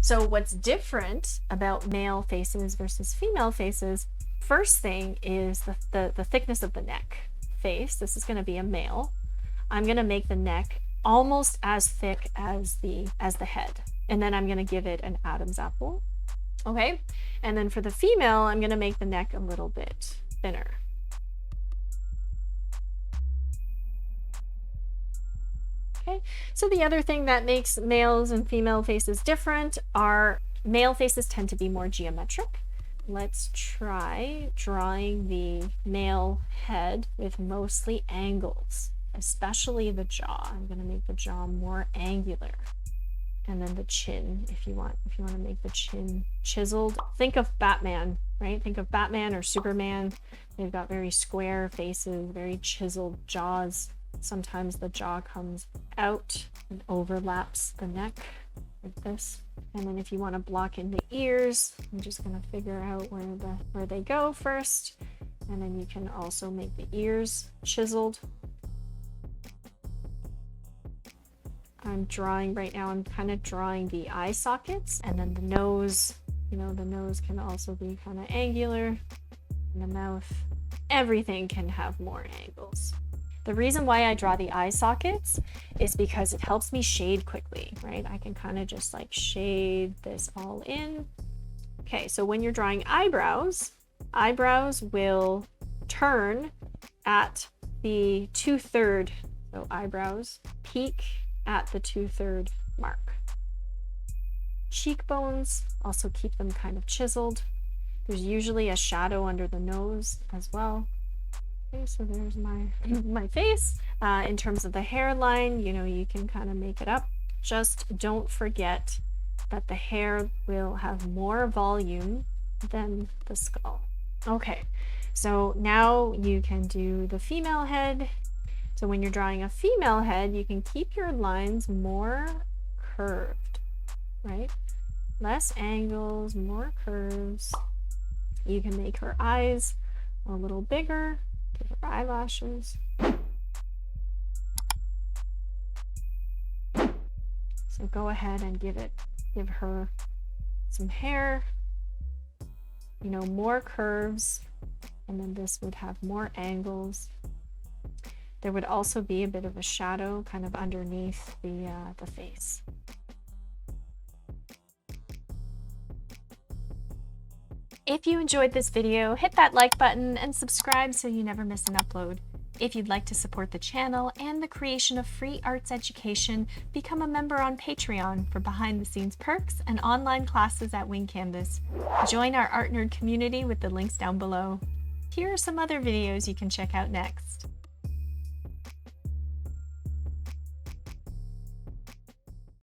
So what's different about male faces versus female faces, first thing is the thickness of the neck. Face, this is going to be a male. I'm going to make the neck almost as thick as the head, and then I'm going to give it an Adam's apple. Okay, and then for the female, I'm going to make the neck a little bit thinner. Okay, so the other thing that makes males and female faces different are male faces tend to be more geometric. Let's try drawing the male head with mostly angles, especially the jaw. I'm going to make the jaw more angular. And then the chin, if you want to make the chin chiseled. Think of Batman, right? Think of Batman or Superman. They've got very square faces, very chiseled jaws. Sometimes the jaw comes out and overlaps the neck like this. And then if you want to block in the ears, I'm just going to figure out where they go first. And then you can also make the ears chiseled. I'm drawing right now, I'm kind of drawing the eye sockets, and then the nose, the nose can also be kind of angular, and the mouth, everything can have more angles. The reason why I draw the eye sockets is because it helps me shade quickly, right? I can kind of just like shade this all in. Okay, so when you're drawing eyebrows, eyebrows will turn at the 2/3, so eyebrows peak at the 2/3 mark. Cheekbones, also keep them kind of chiseled. There's usually a shadow under the nose as well. Okay, so there's my face. In terms of the hairline, you can kind of make it up. Just don't forget that the hair will have more volume than the skull. Okay, so now you can do the female head. So when you're drawing a female head, you can keep your lines more curved, right? Less angles, more curves. You can make her eyes a little bigger, give her eyelashes. So go ahead and give her some hair, more curves, and then this would have more angles. There would also be a bit of a shadow kind of underneath the face. If you enjoyed this video, hit that like button and subscribe so you never miss an upload. If you'd like to support the channel and the creation of free arts education, become a member on Patreon for behind-the-scenes perks and online classes at Wing Canvas. Join our Art Nerd community with the links down below. Here are some other videos you can check out next.